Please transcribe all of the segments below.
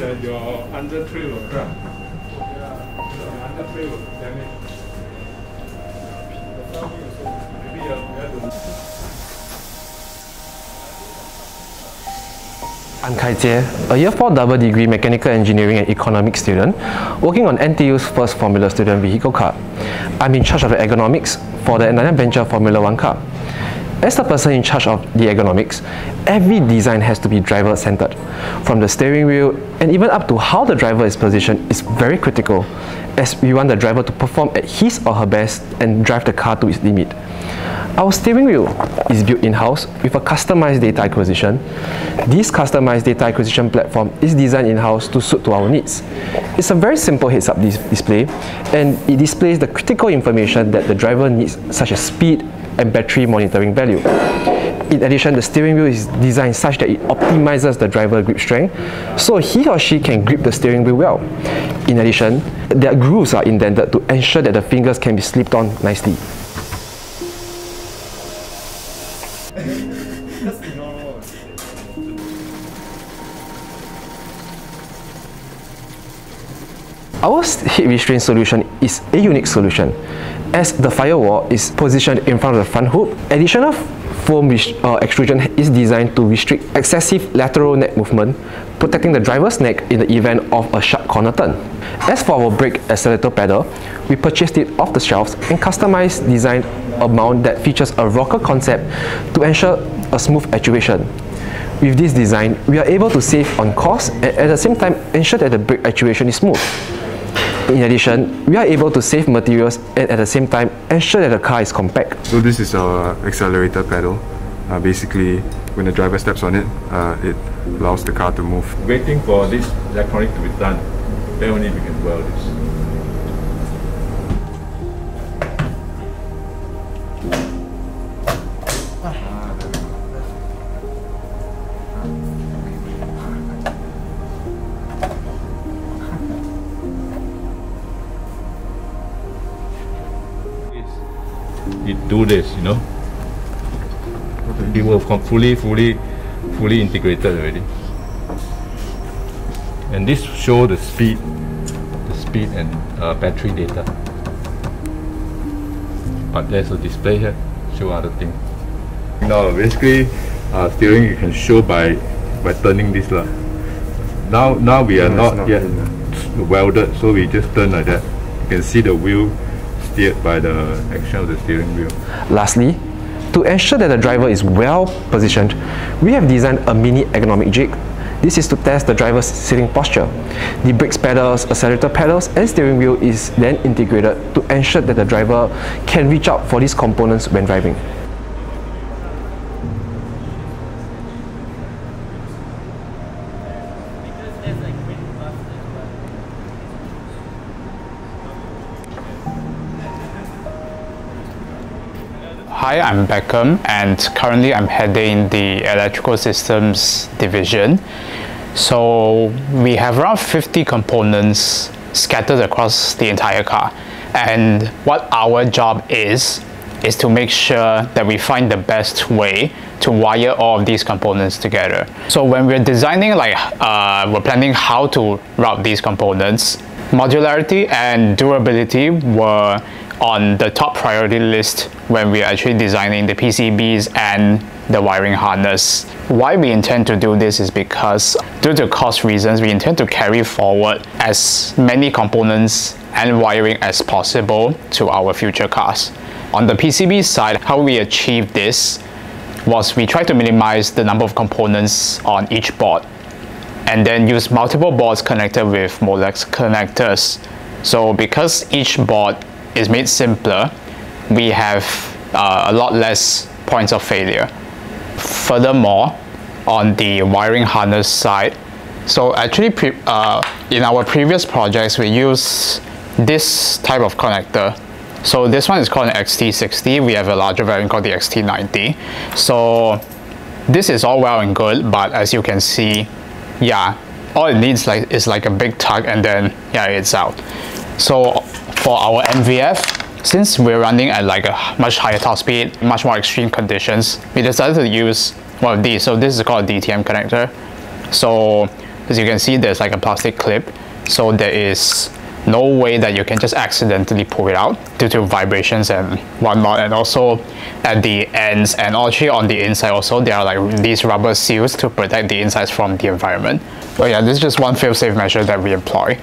that your under tray will crack. Yeah, your under tray will damage. Maybe you have to. I'm Kai Jie, a Year 4 double degree Mechanical Engineering and Economics student working on NTU's first Formula Student Vehicle car. I'm in charge of the ergonomics for the Nanyang Venture Formula 1 car. As the person in charge of the ergonomics, every design has to be driver-centered. From the steering wheel and even up to how the driver is positioned is very critical, as we want the driver to perform at his or her best and drive the car to its limit. Our steering wheel is built in-house with a customized data acquisition. This customized data acquisition platform is designed in-house to suit to our needs. It's a very simple heads-up display, and it displays the critical information that the driver needs, such as speed and battery monitoring value. In addition, the steering wheel is designed such that it optimizes the driver grip strength, so he or she can grip the steering wheel well. In addition, their grooves are indented to ensure that the fingers can be slipped on nicely. Our heat restraint solution is a unique solution, as the firewall is positioned in front of the front hoop. Additional foam extrusion is designed to restrict excessive lateral neck movement, protecting the driver's neck in the event of a sharp corner turn. As for our brake accelerator pedal, we purchased it off the shelves and customized design a mount that features a rocker concept to ensure a smooth actuation. With this design, we are able to save on cost and at the same time ensure that the brake actuation is smooth. In addition, we are able to save materials and at the same time ensure that the car is compact. So this is our accelerator pedal. Basically, when the driver steps on it, it allows the car to move. Waiting for this electronic to be done, then only we can weld this. It do this, you know. Okay. It will fully integrated already. And this show the speed and battery data. But there's a display here, show other things. Now basically, steering you can show by turning this lah. Now we are not yet welded, so we just turn like that. You can see the wheel steered by the action of the steering wheel. Lastly, to ensure that the driver is well positioned, we have designed a mini ergonomic jig. This is to test the driver's sitting posture. The brakes pedals, accelerator pedals and steering wheel is then integrated to ensure that the driver can reach out for these components when driving. Hi, I'm Beckham, and currently I'm heading the Electrical Systems Division. So we have around 50 components scattered across the entire car. And what our job is to make sure that we find the best way to wire all of these components together. So when we're designing, we're planning how to route these components, modularity and durability were on the top priority list when we are actually designing the PCBs and the wiring harness. Why we intend to do this is because due to cost reasons, we intend to carry forward as many components and wiring as possible to our future cars. On the PCB side, how we achieved this was we try to minimize the number of components on each board and then use multiple boards connected with Molex connectors. So because each board is made simpler, we have a lot less points of failure. Furthermore, on the wiring harness side, so actually in our previous projects we use this type of connector. So this one is called an XT60. We have a larger variant called the XT90. So this is all well and good, but as you can see, yeah, all it needs is like a big tug and then yeah, it's out. So for our MVF, since we're running at like a much higher top speed, much more extreme conditions, we decided to use one of these. So this is called a DTM connector. So As you can see, there's like a plastic clip, so there is no way that you can just accidentally pull it out due to vibrations and whatnot. And also at the ends and actually on the inside also, there are like these rubber seals to protect the insides from the environment. But yeah, this is just one fail-safe measure that we employ.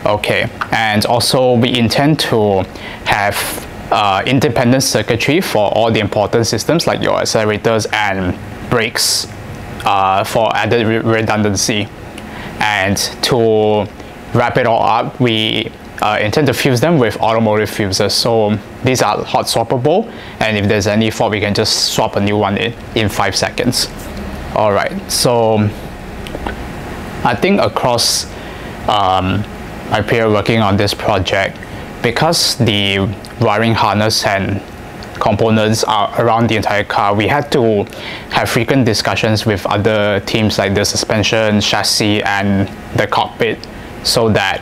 Okay, and also we intend to have independent circuitry for all the important systems like your accelerators and brakes for added redundancy. And to wrap it all up, we intend to fuse them with automotive fuses. So these are hot swappable, and if there's any fault, we can just swap a new one in 5 seconds. All right, so I think across my period working on this project, because the wiring harness and components are around the entire car, we had to have frequent discussions with other teams like the suspension, chassis, and the cockpit, so that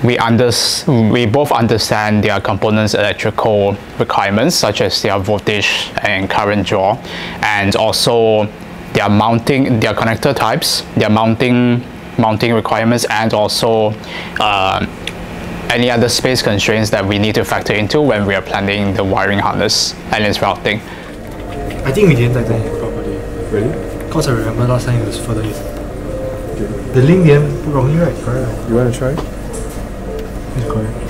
we both understand their components' electrical requirements, such as their voltage and current draw, and also their connector types, their mounting requirements, and also any other space constraints that we need to factor into when we are planning the wiring harness and its routing. I think we didn't diagram it properly. Really? Because I remember last time it was further in. The link didn't put wrongly, right? Correct. You want to try? It's correct.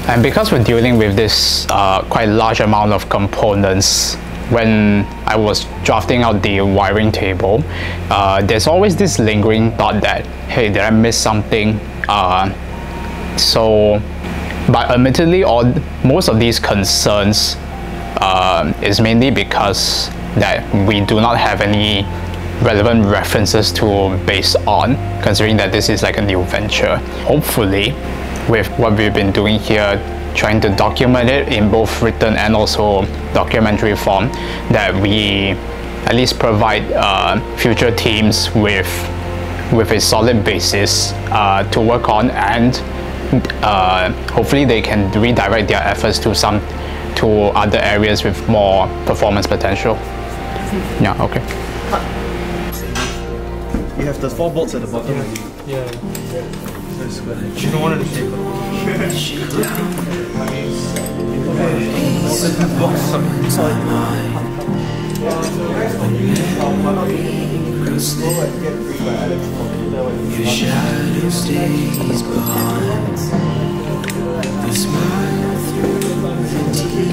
And because we're dealing with this quite large amount of components, when I was drafting out the wiring table, there's always this lingering thought that, hey, did I miss something? But admittedly, most of these concerns is mainly because that we do not have any relevant references to base on, considering that this is like a new venture. Hopefully, with what we've been doing here, trying to document it in both written and also documentary form, that we at least provide future teams with a solid basis to work on, and hopefully they can redirect their efforts to other areas with more performance potential. Yeah, okay. You have the 4 bolts at the bottom. Yeah. That's good. You don't want to take Your shadow stays behind. The smile through the tears.